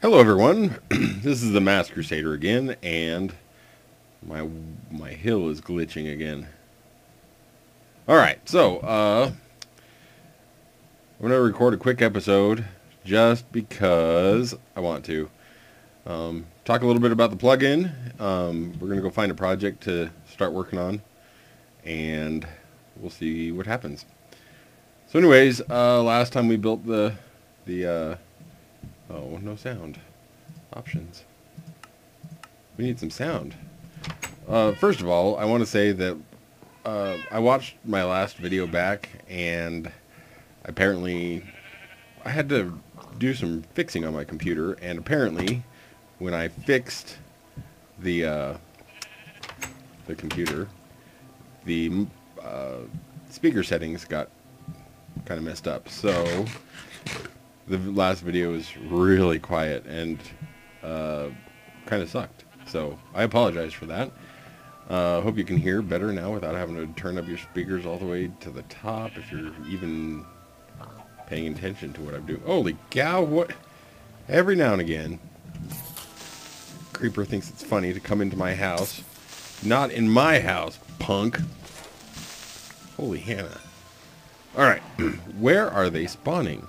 Hello everyone, this is the Masked Crusader again, and my hill is glitching again. Alright, so, I'm going to record a quick episode just because I want to. Talk a little bit about the plugin. We're going to go find a project to start working on, and we'll see what happens. So anyways, last time we built oh, no sound. Options. We need some sound. First of all, I want to say that I watched my last video back, and apparently I had to do some fixing on my computer, and apparently when I fixed the computer, the speaker settings got kind of messed up. So the last video was really quiet and kind of sucked. So I apologize for that. Hope you can hear better now without having to turn up your speakers all the way to the top, if you're even paying attention to what I'm doing. Holy cow, what? Every now and again, Creeper thinks it's funny to come into my house. Not in my house, punk. Holy Hannah. Alright, where are they spawning?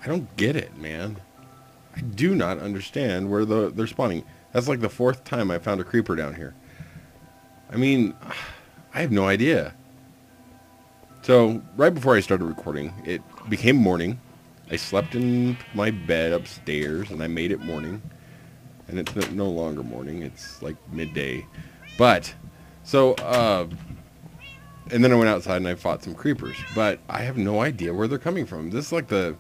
I don't get it, man. I do not understand where they're spawning. That's like the fourth time I found a creeper down here. I mean, I have no idea. So, right before I started recording, it became morning. I slept in my bed upstairs, and I made it morning. And it's no longer morning. It's like midday. But, so, and then I went outside and I fought some creepers. But I have no idea where they're coming from. This is like the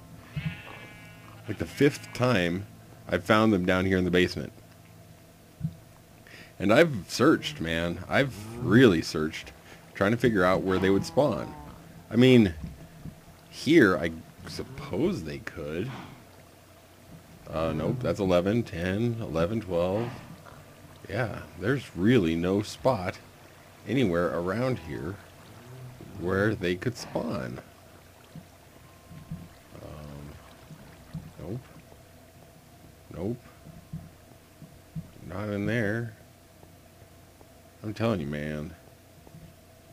fifth time I've found them down here in the basement. And I've searched, man. I've really searched, trying to figure out where they would spawn. I mean, here, I suppose they could. Nope, that's 11, 10, 11, 12. Yeah, there's really no spot anywhere around here where they could spawn. Nope. Nope. Not in there. I'm telling you, man.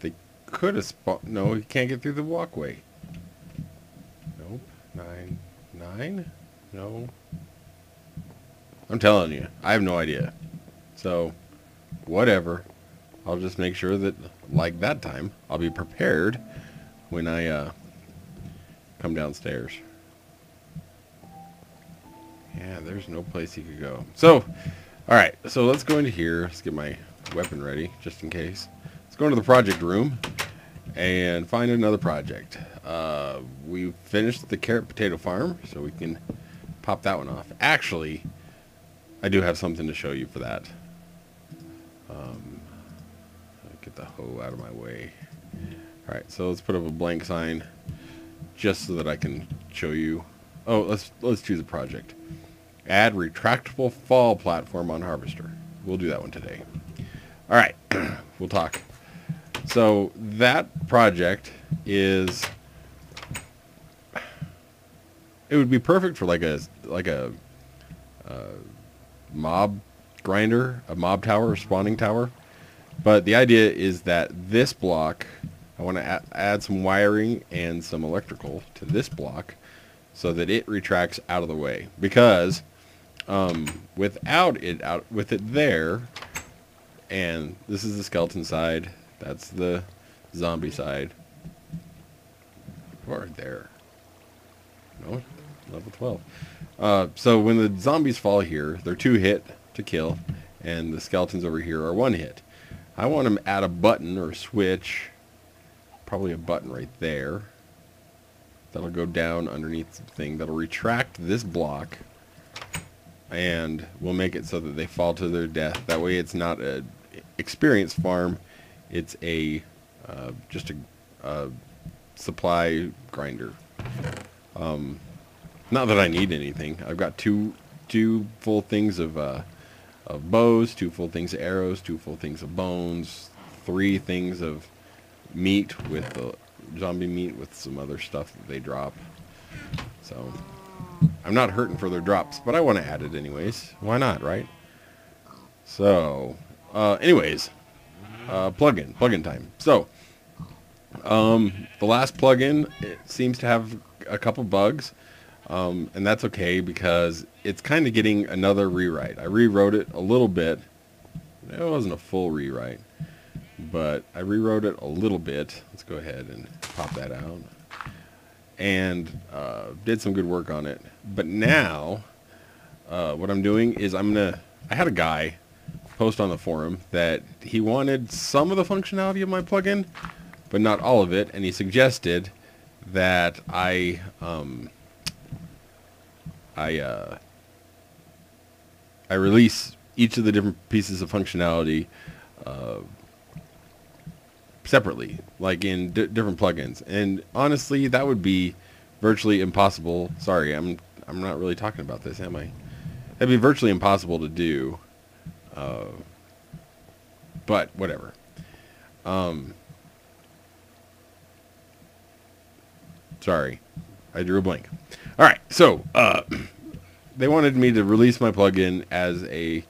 They could have spawned. No, you can't get through the walkway. Nope. 9. 9? No. I'm telling you. I have no idea. So, whatever. I'll just make sure that, like that time, I'll be prepared when I come downstairs. Yeah, there's no place he could go. So, alright, so let's go into here. Let's get my weapon ready, just in case. Let's go into the project room and find another project. We finished the carrot potato farm, so we can pop that one off. Actually, I do have something to show you for that. Get the hoe out of my way. Alright, so let's put up a blank sign just so that I can show you. Oh, let's choose a project. Add retractable fall platform on harvester. We'll do that one today. Alright, we'll talk. So that project is, it would be perfect for like a mob grinder, a mob tower, a spawning tower. But the idea is that this block, I want to add some wiring and some electrical to this block so that it retracts out of the way. Because with it there, and this is the skeleton side, that's the zombie side. Or there. No, level 12. So when the zombies fall here, they're 2 hit to kill, and the skeletons over here are 1 hit. I want to add a button or a switch, probably a button right there. That'll go down underneath the thing. That'll retract this block, and we'll make it so that they fall to their death. That way it's not a experience farm. It's a just a supply grinder. Not that I need anything. I've got two full things of bows, 2 full things of arrows, 2 full things of bones, 3 things of meat with the zombie meat with some other stuff that they drop. So I'm not hurting for their drops, but I want to add it anyways. Why not, right? So, anyways, plugin time. So, the last plugin, it seems to have a couple bugs, and that's okay because it's kind of getting another rewrite. I rewrote it a little bit. It wasn't a full rewrite, but I rewrote it a little bit. Let's go ahead and pop that out. And did some good work on it. But now, what I'm doing is I had a guy post on the forum that he wanted some of the functionality of my plugin, but not all of it, and he suggested that I release each of the different pieces of functionality separately, like in different plugins. And honestly, that would be virtually impossible. Sorry, I'm not really talking about this, am I? That'd be virtually impossible to do. But whatever. Sorry, I drew a blank. All right, so they wanted me to release my plugin as a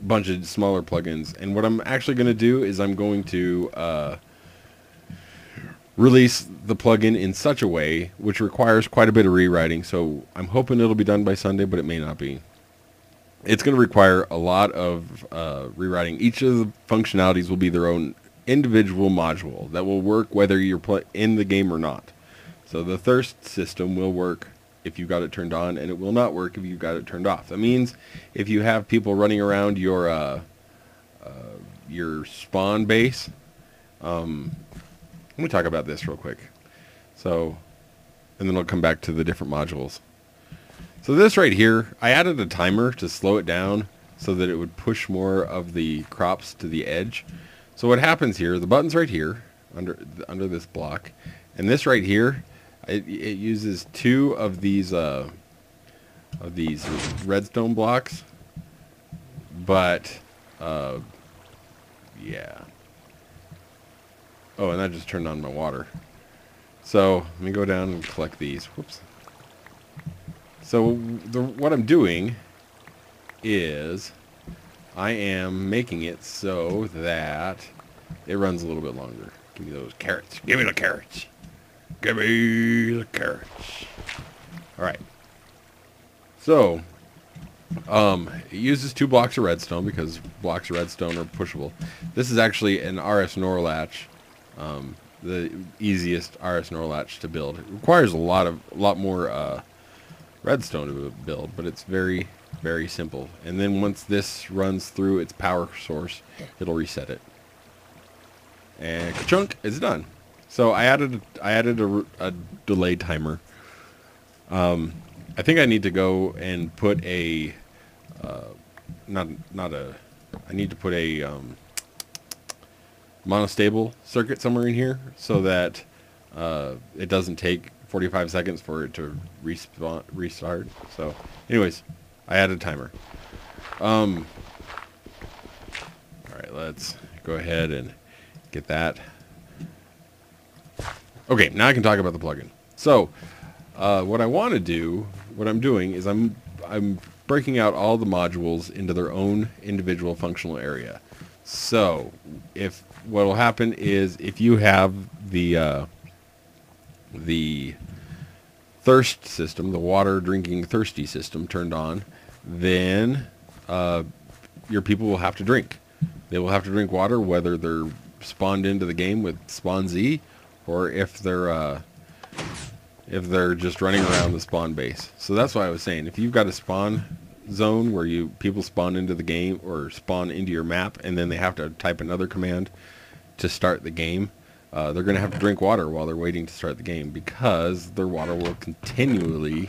bunch of smaller plugins, and what I'm actually going to do is I'm going to release the plugin in such a way which requires quite a bit of rewriting. So I'm hoping it'll be done by Sunday, but it may not be. It's going to require a lot of rewriting. Each of the functionalities will be their own individual module that will work whether you're in the game or not. So the thirst system will work if you got it turned on, and it will not work if you got it turned off. That means if you have people running around your spawn base, let me talk about this real quick. So, and then I'll come back to the different modules. So this right here, I added a timer to slow it down so that it would push more of the crops to the edge. So what happens here, the button's right here under this block, and this right here, it uses two of these redstone blocks, but yeah. Oh, and that just turned on my water. So let me go down and collect these. Whoops. So what I'm doing is I am making it so that it runs a little bit longer. Give me those carrots. Give me the carrots. Give me the carrots. All right. So it uses 2 blocks of redstone because blocks of redstone are pushable. This is actually an RS NOR latch, the easiest RS NOR latch to build. It requires a lot more redstone to build, but it's very, very simple. And then once this runs through its power source, it'll reset it. And ka-chunk, it's done. So I added a delay timer. I think I need to go and put a I need to put a monostable circuit somewhere in here so that it doesn't take 45 seconds for it to restart. So anyways, I added a timer. All right, let's go ahead and get that. Okay, now I can talk about the plugin. So what I want to do, what I'm doing is I'm breaking out all the modules into their own individual functional area. So if what will happen is if you have the thirst system, the water drinking thirsty system turned on, then your people will have to drink. They will have to drink water whether they're spawned into the game with spawn Z or if they're just running around the spawn base. So that's why I was saying, if you've got a spawn zone where people spawn into the game or spawn into your map and then they have to type another command to start the game, they're going to have to drink water while they're waiting to start the game because their water will continually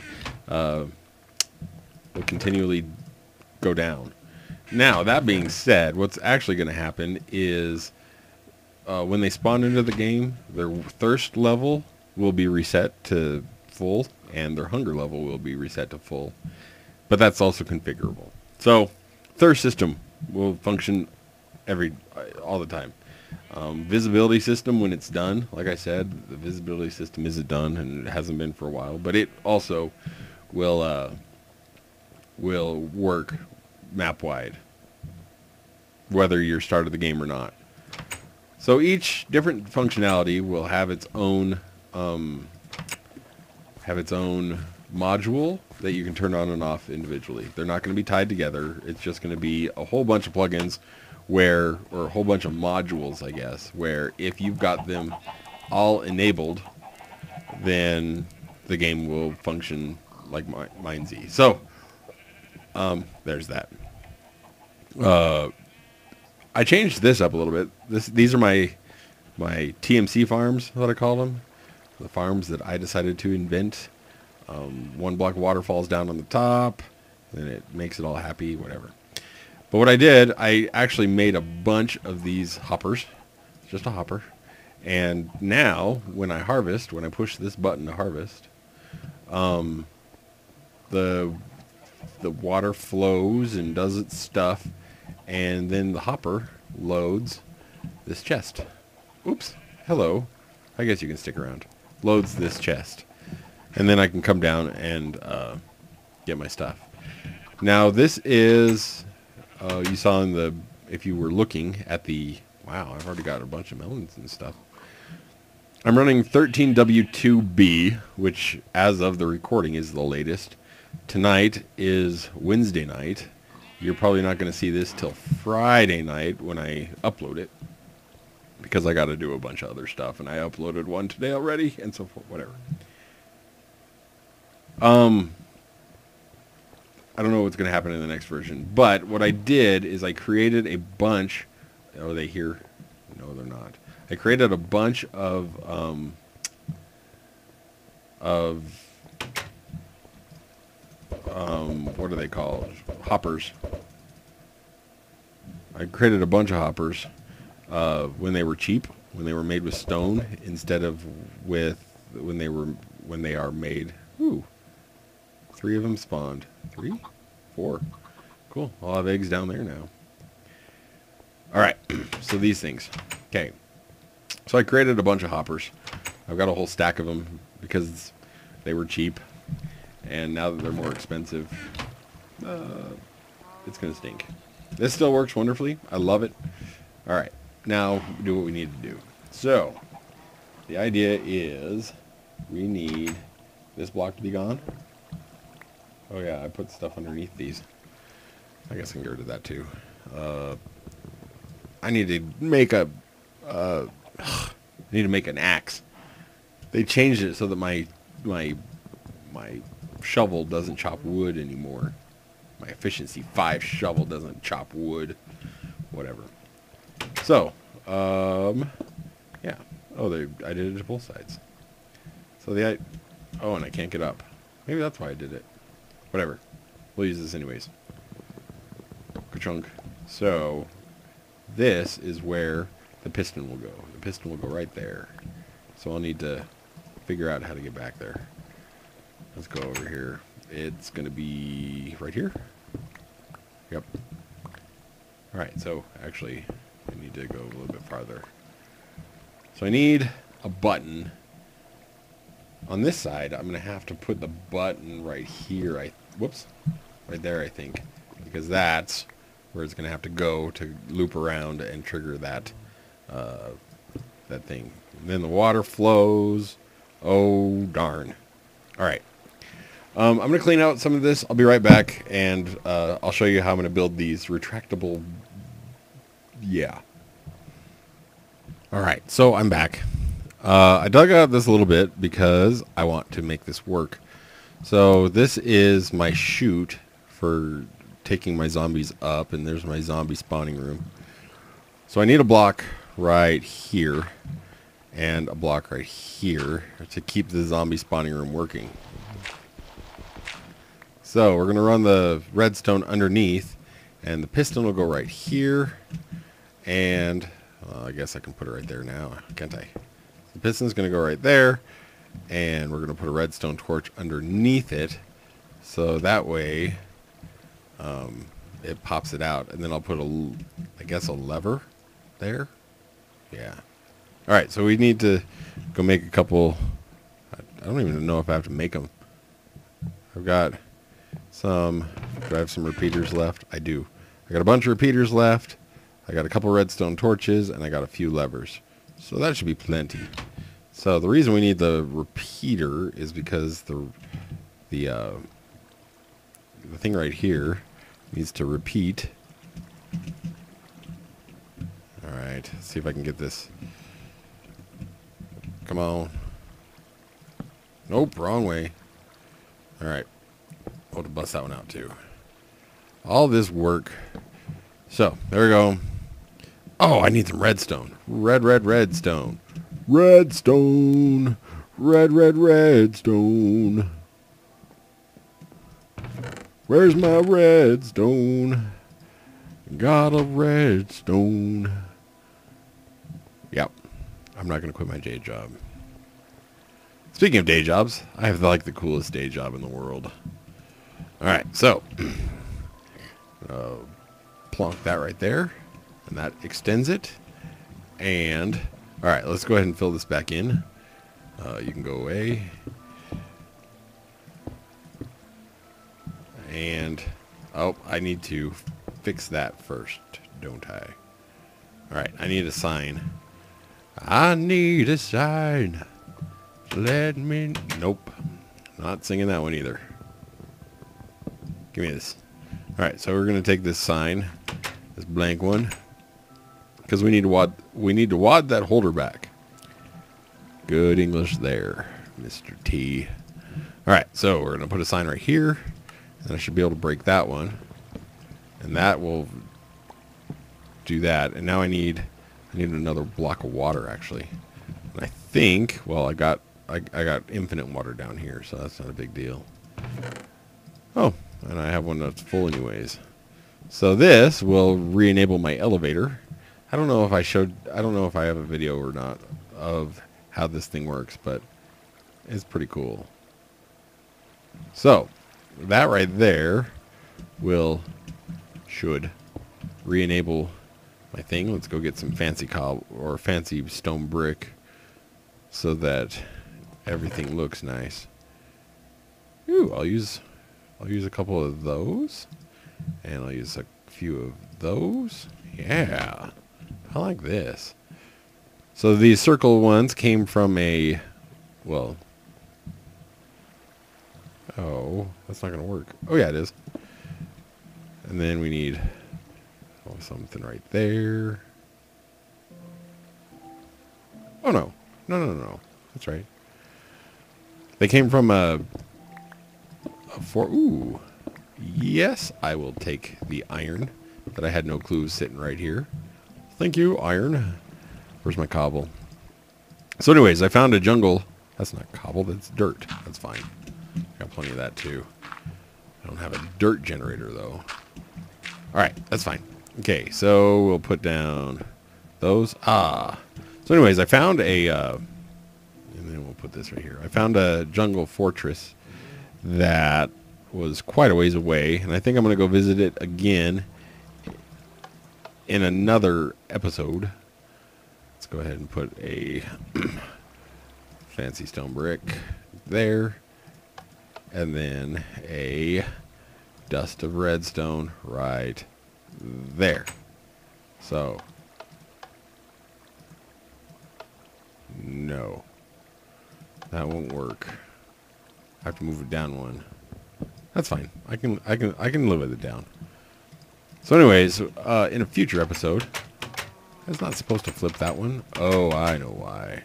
go down. Now, that being said, what's actually going to happen is when they spawn into the game, their thirst level will be reset to full and their hunger level will be reset to full. But that's also configurable. So thirst system will function all the time. Visibility system, when it's done, like I said, the visibility system isn't done and it hasn't been for a while, but it also will work map wide, whether you're started the game or not. So each different functionality will have its own module that you can turn on and off individually. They're not going to be tied together. It's just going to be a whole bunch of plugins or a whole bunch of modules, I guess, where if you've got them all enabled, then the game will function like Mindsy. So, there's that. I changed this up a little bit. These are my TMC farms, what I call them. The farms that I decided to invent. One block of water falls down on the top, and it makes it all happy, whatever. But what I did, I actually made a bunch of these hoppers. Just a hopper. And now, when I push this button to harvest, the water flows and does its stuff, and then the hopper loads this chest. Oops. Hello. I guess you can stick around. Loads this chest. And then I can come down and get my stuff. Now this is, you saw if you were looking at wow, I've already got a bunch of melons and stuff. I'm running 13W2B, which as of the recording is the latest. Tonight is Wednesday night. You're probably not going to see this till Friday night when I upload it, because I got to do a bunch of other stuff, and I uploaded one today already, and so forth, whatever. I don't know what's going to happen in the next version, but what I did is I created a bunch. Are they here? No, they're not. I created a bunch of what are they called? Hoppers. I created a bunch of hoppers when they were cheap, when they were made with stone instead of when they are made. Ooh. 3 of them spawned. 3? 4. Cool. I'll have eggs down there now. Alright. So these things. Okay. So I created a bunch of hoppers. I've got a whole stack of them because they were cheap. And now that they're more expensive, it's going to stink. This still works wonderfully. I love it. Alright. Now, do what we need to do. So, the idea is we need this block to be gone. Oh yeah, I put stuff underneath these. I guess I can get rid of that too. I need to make I need to make an axe. They changed it so that my shovel doesn't chop wood anymore. My efficiency 5 shovel doesn't chop wood. Whatever. So, yeah. Oh, I did it to both sides. So oh, and I can't get up. Maybe that's why I did it. Whatever. We'll use this anyways. Ka-chunk. So, this is where the piston will go. The piston will go right there. So I'll need to figure out how to get back there. Let's go over here. It's going to be right here. Yep. Alright, so actually I need to go a little bit farther. So I need a button. On this side, I'm going to have to put the button right here. Whoops. Right there, I think. Because that's where it's going to have to go to loop around and trigger that thing. And then the water flows. Oh, darn. Alright. I'm going to clean out some of this. I'll be right back, and I'll show you how I'm going to build these retractable... Yeah. Alright, so I'm back. I dug out this a little bit because I want to make this work. So this is my chute for taking my zombies up, and there's my zombie spawning room. So I need a block right here and a block right here to keep the zombie spawning room working. So we're going to run the redstone underneath, and the piston will go right here, and I guess I can put it right there now, can't I? The piston's going to go right there, and we're going to put a redstone torch underneath it, so that way it pops it out, and then I'll put I guess a lever there. Yeah. Alright, so we need to go make a couple. I don't even know if I have to make them. I've got some... Do I have some repeaters left? I do. I got a bunch of repeaters left. I got a couple redstone torches, and I got a few levers. So that should be plenty. So the reason we need the repeater is because the thing right here needs to repeat. Alright, let's see if I can get this. Come on. Nope, wrong way. Alright. I'll have to bust that one out too. All this work. So, there we go. Oh, I need some redstone. Redstone. Redstone. Redstone. Where's my redstone? Got a redstone. Yep. I'm not going to quit my day job. Speaking of day jobs, I have like the coolest day job in the world. Alright, so plonk that right there, and that extends it. And alright, let's go ahead and fill this back in. You can go away. And oh, I need to fix that first, don't I? Alright, I need a sign. I need a sign. Let me... Nope. Not singing that one either. Give me this. Alright, so we're going to take this sign, this blank one, because we need to wad that holder back. Good English there, Mr. T. Alright, so we're going to put a sign right here, and I should be able to break that one. And that will do that. And now I need another block of water, actually. And I think, well, I got infinite water down here, so that's not a big deal. Oh, and I have one that's full anyways. So this will re-enable my elevator. I don't know if I have a video or not of how this thing works, but it's pretty cool. So that right there should re-enable my thing. Let's go get some fancy fancy stone brick so that everything looks nice. Ooh, I'll use a couple of those, and I'll use a few of those. Yeah, I like this. So these circle ones came from a, well, oh, that's not gonna work. Oh yeah, it is. And then we need something right there. Oh no, that's right. They came from ooh, yes, I will take the iron that I had no clue was sitting right here. Thank you, iron. Where's my cobble? So anyways, I found a jungle. That's not cobble, that's dirt. That's fine. Got plenty of that too. I don't have a dirt generator though. Alright, that's fine. Okay, so we'll put down those. So anyways, I found a and then we'll put this right here. I found a jungle fortress that was quite a ways away, and I think I'm going to go visit it again in another episode. Let's go ahead and put a fancy stone brick there, and then a dust of redstone right there. So no, that won't work. I have to move it down one. That's fine. I can live with it down. So anyways, in a future episode, it's not supposed to flip that one. Oh, I know why.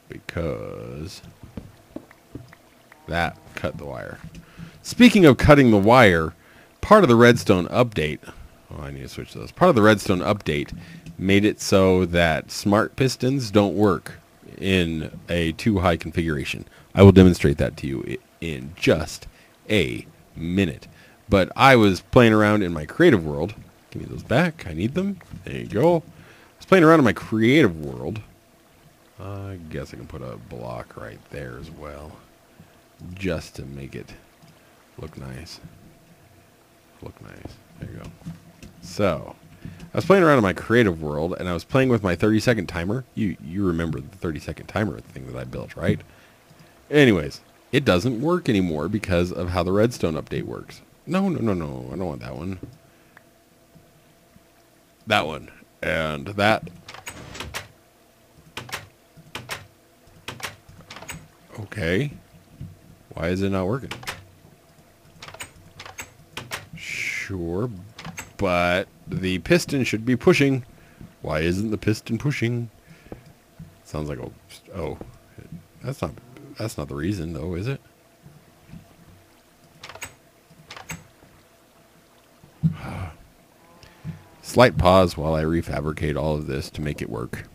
Because that cut the wire. Speaking of cutting the wire, part of the redstone update, oh, I need to switch those. Part of the redstone update made it so that smart pistons don't work in a too high configuration. I will demonstrate that to you in just a minute. But I was playing around in my creative world. Give me those back. I need them. There you go. I was playing around in my creative world. I guess I can put a block right there as well, just to make it look nice. There you go. So I was playing around in my creative world, and I was playing with my 30-second timer. You remember the 30-second timer thing that I built, right? Anyways, it doesn't work anymore because of how the redstone update works. No, no, no, no. I don't want that one. That one. And that. Okay. Why is it not working? Sure, but the piston should be pushing. Why isn't the piston pushing? Sounds like oh, that's not the reason though, is it? Slight pause while I refabricate all of this to make it work.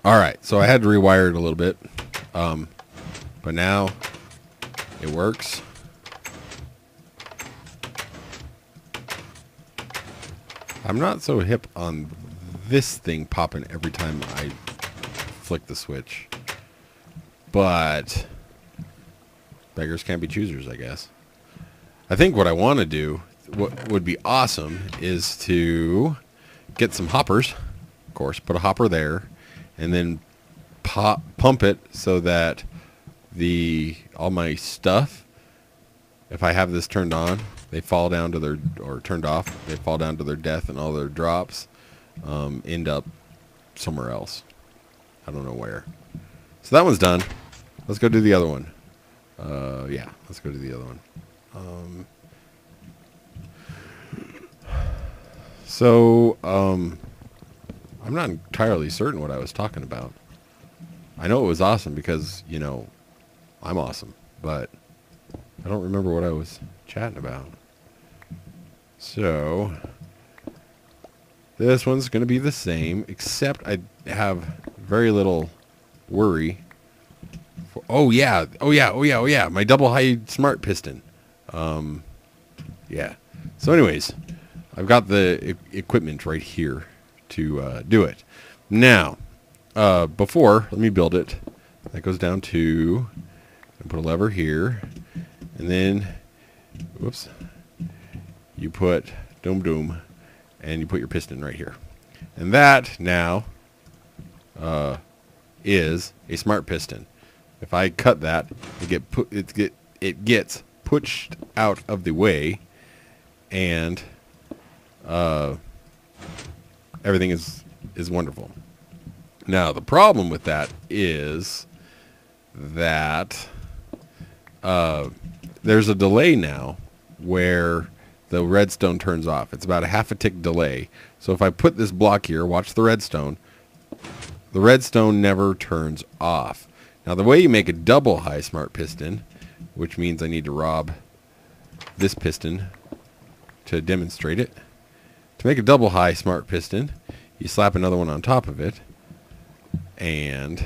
All right, so I had to rewire it a little bit, but now it works. I'm not so hip on this thing popping every time I flick the switch, but beggars can't be choosers, I guess. I think what I want to do, what would be awesome, is to get some hoppers, of course, put a hopper there, and then pump it so that all my stuff, if I have this turned on, they fall down to their, or turned off, they fall down to their death, and all their drops end up somewhere else. I don't know where. So that one's done. Let's go do the other one. Yeah, let's go do the other one. I'm not entirely certain what I was talking about. I know it was awesome because, you know, I'm awesome, but I don't remember what I was chatting about. So this one's going to be the same, except I have very little worry. Oh yeah, my double high smart piston. Yeah. So anyways, I've got the equipment right here to do it. Now, before, let me build it. That goes down to, and put a lever here, and then, whoops, you put doom, and you put your piston right here. And that now is a smart piston. If I cut that, it gets pushed out of the way, and everything is wonderful. Now the problem with that is that there's a delay now where the redstone turns off. It's about a half a tick delay. So if I put this block here, watch the redstone never turns off. Now the way you make a double high smart piston, which means I need to rob this piston to demonstrate it. To make a double high smart piston, you slap another one on top of it, and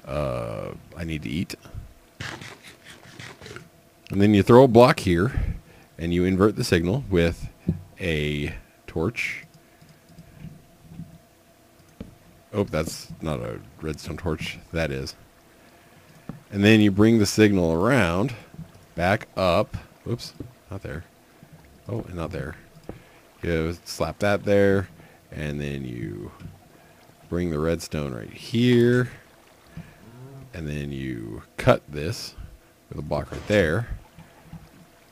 I need to eat. And then you throw a block here, and you invert the signal with a torch. Oh, that's not a redstone torch. That is. And then you bring the signal around, back up. Whoops, not there. Oh, and not there. You slap that there, and then you bring the redstone right here, and then you cut this with a block right there,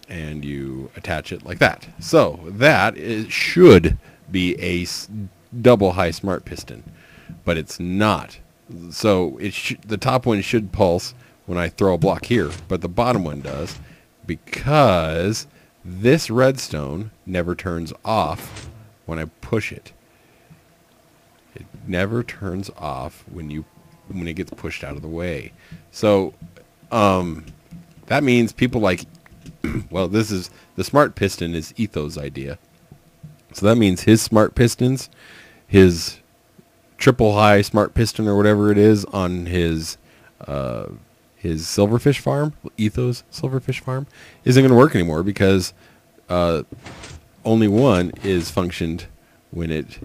and you attach it like that. So that should be a double high smart piston, but it's not. So the top one should pulse when I throw a block here, but the bottom one does, because this redstone never turns off when I push it. It never turns off when it gets pushed out of the way. So that means people like, well, this is the smart piston is Etho's idea. So that means his smart pistons, his triple high smart piston or whatever it is on his silverfish farm, Etho's silverfish farm, isn't going to work anymore because only one is functioned when it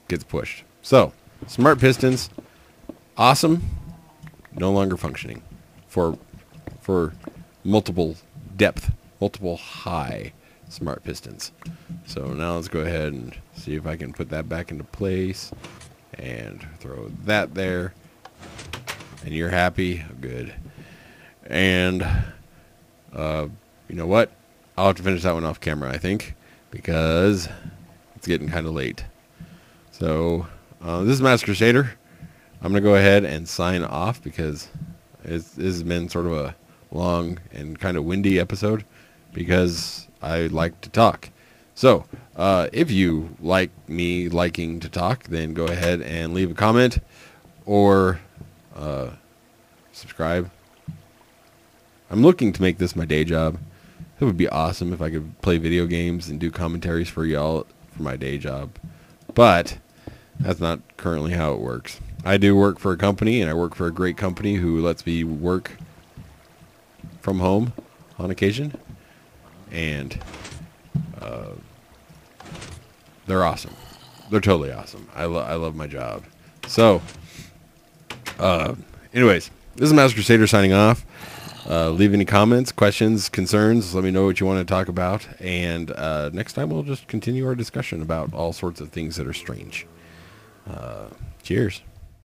gets pushed. So smart pistons, awesome, no longer functioning for multiple depth, multiple high smart pistons. So now let's go ahead and see if I can put that back into place and throw that there. and you're happy, good. And you know what? I'll have to finish that one off camera, I think, because it's getting kind of late. So this is Masked Crusader. I'm going to go ahead and sign off because this has been sort of a long and kind of windy episode because I like to talk. So if you like me liking to talk, then go ahead and leave a comment or subscribe. I'm looking to make this my day job. It would be awesome if I could play video games and do commentaries for y'all for my day job. But that's not currently how it works. I do work for a company, and I work for a great company who lets me work from home on occasion. And they're awesome. They're totally awesome. I love my job. So, anyways, this is Masked Crusader signing off. Leave any comments, questions, concerns. Let me know what you want to talk about. And next time we'll just continue our discussion about all sorts of things that are strange. Cheers.